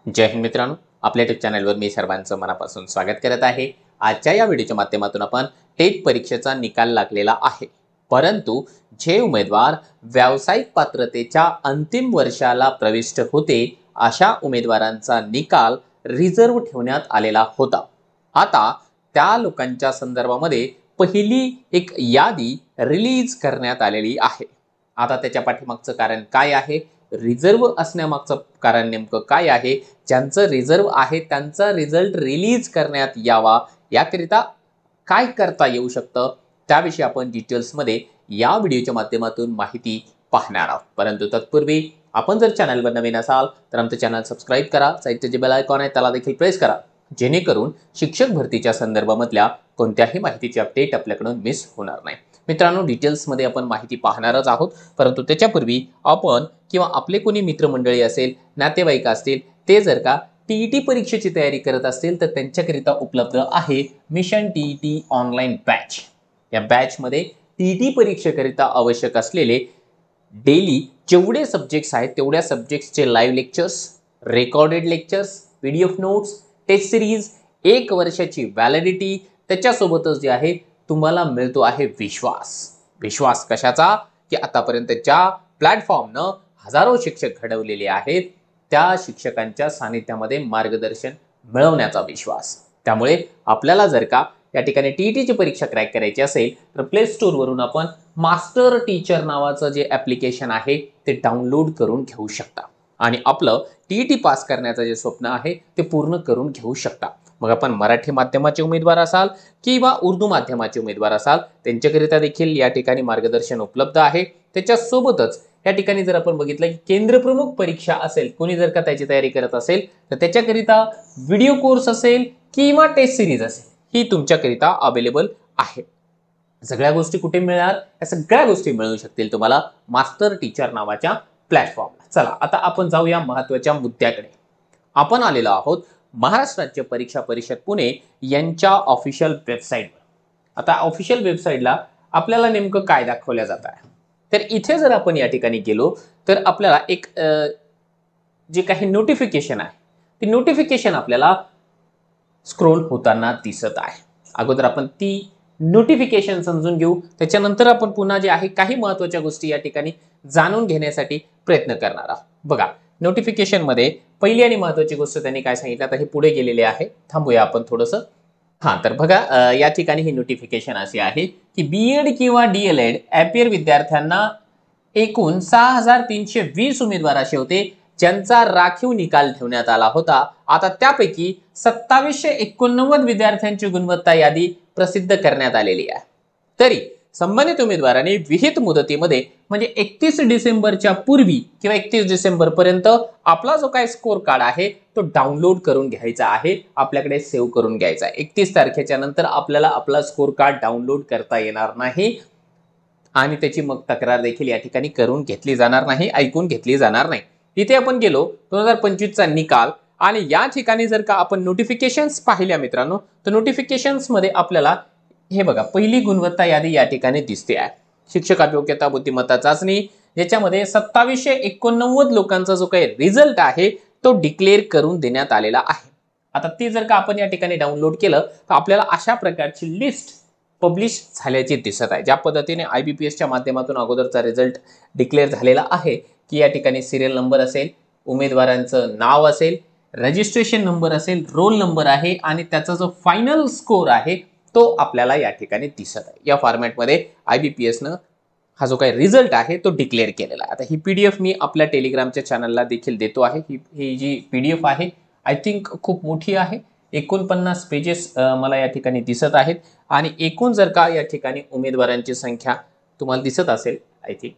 जय हिंद मित्रांनो, आपल्या यूट्यूब चॅनलवर मी सर्वांचं मनापासून स्वागत करत आहे। आजच्या या व्हिडिओच्या माध्यमातून आपण टेट परीक्षेचा निकाल लागलेला आहे, परंतु जे उमेदवार व्यावसायिक पात्रतेच्या अंतिम वर्षाला प्रविष्ट होते अशा उमेदवारांचा निकाल रिझर्व्ह ठेवण्यात आलेला होता। आता त्या लोकांच्या संदर्भामध्ये पहिली एक यादी रिलीज करण्यात आलेली आहे। आता त्याच्या पाठीमागचं कारण काय आहे, रिझर्व्ह असण्यामागचं कारण नेमकं काय आहे, ज्यांचं रिझर्व्ह आहे त्यांचा रिझल्ट रिलीज करण्यात यावा याकरिता काय करता येऊ शकतं, त्याविषयी आपण डिटेल्समध्ये या व्हिडिओच्या माध्यमातून माहिती पाहणार आहोत। परंतु तत्पूर्वी आपण जर चॅनलवर नवीन असाल तर आमचं चॅनल सबस्क्राईब करा, साईडचे जे बेल आयकॉन आहे त्याला देखील प्रेस करा, जेणेकरून शिक्षक भरतीच्या संदर्भामधल्या कोणत्याही माहितीची अपडेट आपल्याकडून मिस होणार नाही। मित्रांनो, डिटेल्समध्ये आपण माहिती पाहणारच आहोत, परंतु त्याच्यापूर्वी आपण किंवा आपले कोणी मित्रमंडळी असेल, नातेवाईक असतील, ते जर का टीईटी परीक्षेची तयारी करत असतील तर त्यांच्याकरिता उपलब्ध आहे मिशन टीईटी ऑनलाईन बॅच। या बॅचमध्ये टीईटी परीक्षेकरिता आवश्यक असलेले डेली जेवढे सब्जेक्ट्स आहेत तेवढ्या सब्जेक्ट्सचे live lectures, recorded lectures, PDF notes, test series, 1 वर्षाची व्हॅलिडिटी, त्याच्यासोबतच जे आहे तुम्हाला मिळतो आहे विश्वास कशाचा, की आतापर्यंत ज्या प्लॅटफॉर्मनं हजारो शिक्षक घडवलेले आहेत त्या शिक्षकांच्या सानिध्यामध्ये मार्गदर्शन मिळवण्याचा विश्वास। त्यामुळे आपल्याला जर का या ठिकाणी टीईटीची परीक्षा क्रॅक करायची असेल तर प्ले स्टोर वरून आपण मास्टर टीचर नावाचं जे ॲप्लिकेशन आहे ते डाउनलोड करून घेऊ शकता आणि आपलं टीईटी पास करण्याचं जे स्वप्न आहे ते पूर्ण करून घेऊ शकता। मग आपण मराठी माध्यमाचे उमेदवार असाल किंवा उर्दू माध्यमाचे उमेदवार असाल त्यांच्याकरिता देखील या ठिकाणी मार्गदर्शन उपलब्ध आहे। त्याच्यासोबतच या ठिकाणी जर आपण बघितलं की केंद्रप्रमुख परीक्षा असेल, कोणी जर का त्याची तयारी करत असेल तर त्याच्याकरिता व्हिडिओ कोर्स असेल किंवा टेस्ट सिरीज असेल ही तुमच्याकरिता अवेलेबल आहे। सगळ्या गोष्टी कुठे मिळणार, या सगळ्या गोष्टी मिळू शकतील तुम्हाला मास्टर टीचर नावाच्या प्लॅटफॉर्मला। चला आता आपण जाऊया महत्त्वाच्या मुद्द्याकडे। आपण आलेलो आहोत महाराष्ट्र राज्य परीक्षा परिषद पुणे यांच्या ऑफिशियल वेबसाईटवर। आता ऑफिशियल वेबसाईटला आपल्याला नेमकं काय दाखवलं जात आहे, तर इथे जर आपण या ठिकाणी गेलो तर आपल्याला एक जे काही नोटिफिकेशन आहे ती नोटिफिकेशन आपल्याला स्क्रोल होताना दिसत आहे। अगोदर आपण ती नोटिफिकेशन समजून घेऊ, त्याच्यानंतर आपण पुन्हा जे आहे काही महत्त्वाच्या गोष्टी या ठिकाणी जाणून घेण्यासाठी प्रयत्न करणार आहोत। बघा, नोटिफिकेशन मध्ये पहिली आणि महत्त्वाची गोष्ट त्यांनी काय सांगितलं, आता हे पुढे गेलेले आहे, थांबूया आपण थोडंसं। तर बघा, या ठिकाणी ही नोटिफिकेशन अशी आहे की बीएड किंवा डीएलएड ॲपियर विद्यार्थ्यांना एकूण 6320 उमेदवार असे होते ज्यांचा राखीव निकाल ठेवण्यात आला होता। आता त्यापैकी 2789 विद्यार्थ्यांची गुणवत्ता यादी प्रसिद्ध करण्यात आलेली आहे। तरी संबंधित उमेदवारांनी विहित मुदतीमध्ये म्हणजे 31 डिसेंबरच्या पूर्वी किंवा 31 डिसेंबर पर्यंत आपला जो काय स्कोर कार्ड आहे तो डाउनलोड करून घ्यायचा आहे, आपल्याकडे सेव्ह करून घ्यायचा आहे। 31 तारखेच्या नंतर आपल्याला आपला स्कोर कार्ड डाउनलोड करता येणार नाही आणि त्याची मग तक्रार देखील या ठिकाणी करून घेतली जाणार नाही, ऐकून घेतली जाणार नाही। इथे आपण गेलो 2025 चा निकाल आणि या ठिकाणी जर का आपण नोटिफिकेशन्स पाहिल्या मित्रांनो तर नोटिफिकेशन्स मध्ये आपल्याला हे बघा पहिली गुणवत्ता यादी या ठिकाणी दिसते आहे, शिक्षक योग्यता बुद्धिमत्ता चाचणी, ज्याच्यामध्ये 2789 लोकांचा जो काही रिझल्ट आहे तो डिक्लेअर करून देण्यात आलेला आहे। आता ते जर का आपण या ठिकाणी डाउनलोड केलं तर आपल्याला अशा प्रकारची लिस्ट पब्लिश झाल्याची दिसत आहे। ज्या पद्धतीने IBPSच्या माध्यमातून अगोदरचा रिझल्ट डिक्लेअर झालेला आहे की या ठिकाणी सिरियल नंबर असेल, उमेदवारांचं नाव असेल, रजिस्ट्रेशन नंबर असेल, रोल नंबर आहे आणि त्याचा जो फायनल स्कोर आहे तो आपल्याला या ठिकाणी दिसत आहे। या फॉर्मॅटमध्ये IBPSनं हा जो काही रिझल्ट आहे तो डिक्लेअर केलेला आहे। आता ही PDF मी आपल्या टेलिग्रामच्या चॅनलला देखील देतो आहे। ही जी PDF आहे आय थिंक खूप मोठी आहे, 49 पेजेस मला या ठिकाणी दिसत आहेत आणि एकूण जर का या ठिकाणी उमेदवारांची संख्या तुम्हाला दिसत असेल, आय थिंक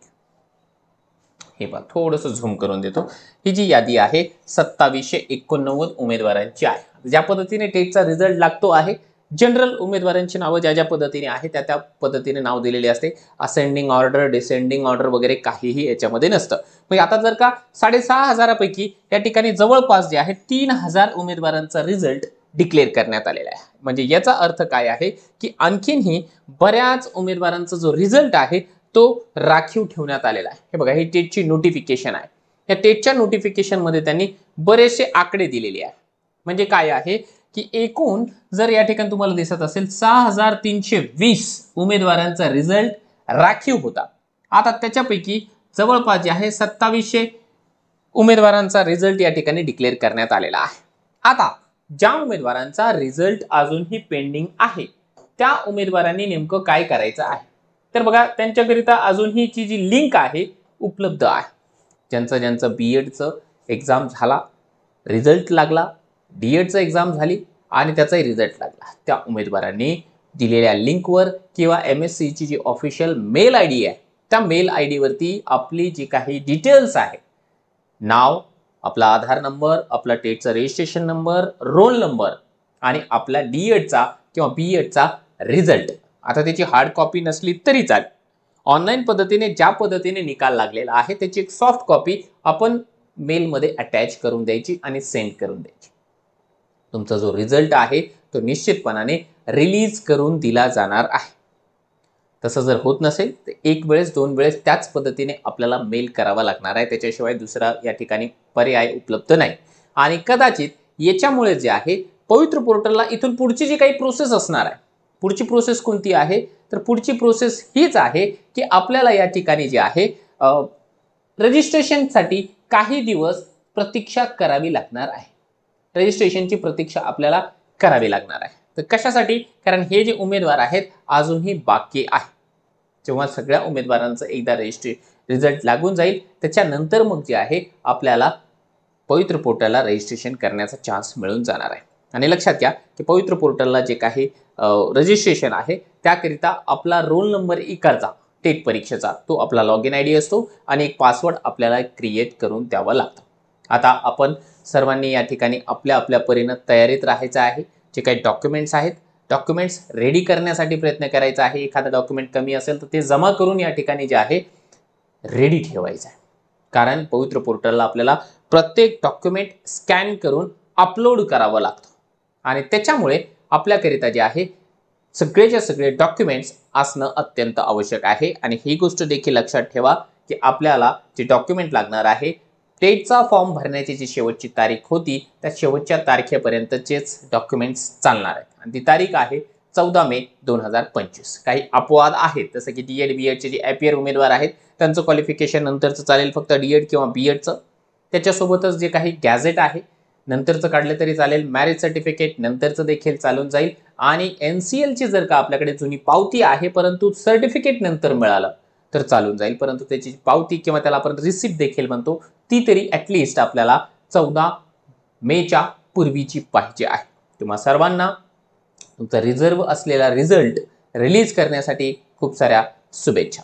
हे पहा थोडंसं झूम करून देतो, ही जी यादी आहे 2789 उमेदवारांची आहे। ज्या पद्धतीने टेटचा रिझल्ट लागतो आहे, जनरल उमेदवारांची नावं ज्या ज्या पद्धतीने आहे त्या पद्धतीने नाव दिलेले असते, असेंडिंग ऑर्डर, डिसेंडिंग ऑर्डर वगैरे काहीही याच्यामध्ये नसतं। मग आता जर का 6500 पैकी या ठिकाणी जवळपास जे आहे 3000 उमेदवारांचा रिझल्ट डिक्लेअर करण्यात आलेला आहे। म्हणजे याचा अर्थ काय आहे की आणखीनही बऱ्याच उमेदवारांचा जो रिझल्ट आहे तो राखीव ठेवण्यात आलेला आहे। हे बघा, ही टेटची नोटिफिकेशन आहे। या टेटच्या नोटिफिकेशनमध्ये त्यांनी बरेचसे आकडे दिलेले आहे. म्हणजे काय आहे की एकूण जर या ठिकाणी तुम्हाला दिसत असेल 6320 उमेदवारांचा रिझल्ट राखीव होता. आता त्याच्यापैकी जवळपास जे आहे 2700 उमेदवारांचा रिझल्ट या ठिकाणी डिक्लेअर करण्यात आलेला आहे. आता ज्या उमेदवारांचा रिझल्ट अजूनही पेंडिंग आहे त्या उमेदवारांनी नेमकं काय करायचं आहे तर बघा, त्यांच्याकरिता अजूनही जी लिंक आहे उपलब्ध आहे. ज्यांचं बीएडचं एक्झाम झाला, रिझल्ट लागला, डीएडचं एक्झाम झाली आणि त्याचाही रिझल्ट लागला, त्या उमेदवारांनी दिलेल्या लिंकवर किंवा MSCची जी ऑफिशियल मेल ID आहे त्या मेल ID वरती आपली जी काही डिटेल्स आहे, नाव, आपला आधार नंबर, आपला टेटचा रजिस्ट्रेशन नंबर, रोल नंबर आणि आपला डीएडचा किंवा बीएडचा रिझल्ट, आता त्याची हार्ड कॉपी नसली तरी चालेल, ऑनलाईन पद्धतीने ज्या पद्धतीने निकाल लागलेला आहे त्याची एक सॉफ्ट कॉपी आपण मेलमध्ये अटॅच करून द्यायची आणि सेंड करून द्यायची. तुमचा जो रिझल्ट आहे तो निश्चितपणाने रिलीज करून दिला जाणार आहे. तसं जर होत नसेल तर एक वेळेस दोन वेळेस त्याच पद्धतीने आपल्याला मेल करावा लागणार आहे. त्याच्याशिवाय दुसरा या ठिकाणी पर्याय उपलब्ध नाही. आणि कदाचित याच्यामुळे जे आहे पवित्र पोर्टलला इथून पुढची जी काही प्रोसेस असणार आहे, पुढची प्रोसेस कोणती आहे तर पुढची प्रोसेस हीच आहे की आपल्याला या ठिकाणी जे आहे रजिस्ट्रेशनसाठी काही दिवस प्रतीक्षा करावी लागणार आहे. रजिस्ट्रेशनची प्रतीक्षा आपल्याला करावी लागणार आहे. तर कशासाठी? कारण हे जे उमेदवार आहेत अजूनही बाकी आहे. जेव्हा सगळ्या उमेदवारांचं एकदा रिझल्ट लागून जाईल त्याच्यानंतर मग जे आहे आपल्याला पवित्र पोर्टलला रजिस्ट्रेशन करण्याचा चान्स मिळून जाणार आहे. आणि लक्षात घ्या की पवित्र पोर्टलला जे काही रजिस्ट्रेशन आहे त्याकरिता आपला रोल नंबर इकडचा टेट परीक्षेचा तो आपला लॉगिन ID असतो आणि एक पासवर्ड आपल्याला क्रिएट करून द्यावा लागतो. आता आपण सर्वांनी या ठिकाणी आपल्या आपल्या परीने तयारीत राहायचं आहे. जे काही डॉक्युमेंट्स आहेत डॉक्युमेंट्स रेडी करण्यासाठी प्रयत्न करायचा आहे. एखादा डॉक्युमेंट कमी असेल तर ते जमा करून या ठिकाणी जे आहे रेडी ठेवायचं आहे. कारण पवित्र पोर्टलला आपल्याला प्रत्येक डॉक्युमेंट स्कॅन करून अपलोड करावं लागतं आणि त्याच्यामुळे आपल्याकरिता जे आहे सगळेच्या सगळे डॉक्युमेंट्स असणं अत्यंत आवश्यक आहे. आणि ही गोष्ट देखील लक्षात ठेवा की आपल्याला जे डॉक्युमेंट लागणार आहे टेटचा फॉर्म भरण्याची जी शेवटची तारीख होती त्या शेवटच्या तारखेपर्यंतचेच डॉक्युमेंट्स चालणार आहेत आणि ती तारीख आहे 14 मे 2025. काही अपवाद आहेत जसं की डीएड बीएडचे जे ॲपियर उमेदवार आहेत त्यांचं क्वालिफिकेशन नंतरचं चालेल, फक्त डीएड किंवा बीएडचं. त्याच्यासोबतच जे काही गॅझेट आहे नंतरचं काढलं तरी चालेल, मॅरेज सर्टिफिकेट नंतरचं देखील चालून जाईल आणि NCLची जर का आपल्याकडे जुनी पावती आहे परंतु सर्टिफिकेट नंतर मिळालं तर चालून जाईल, परंतु त्याची पावती किंवा त्याला आपण रिसिप्ट देखील म्हणतो ती तरी ॲटलिस्ट आपल्याला 14 मेच्या पूर्वीची पाहिजे आहे. तुम्हा सर्वांना तुमचा रिझर्व असलेला रिझल्ट रिलीज करण्यासाठी खूप साऱ्या शुभेच्छा.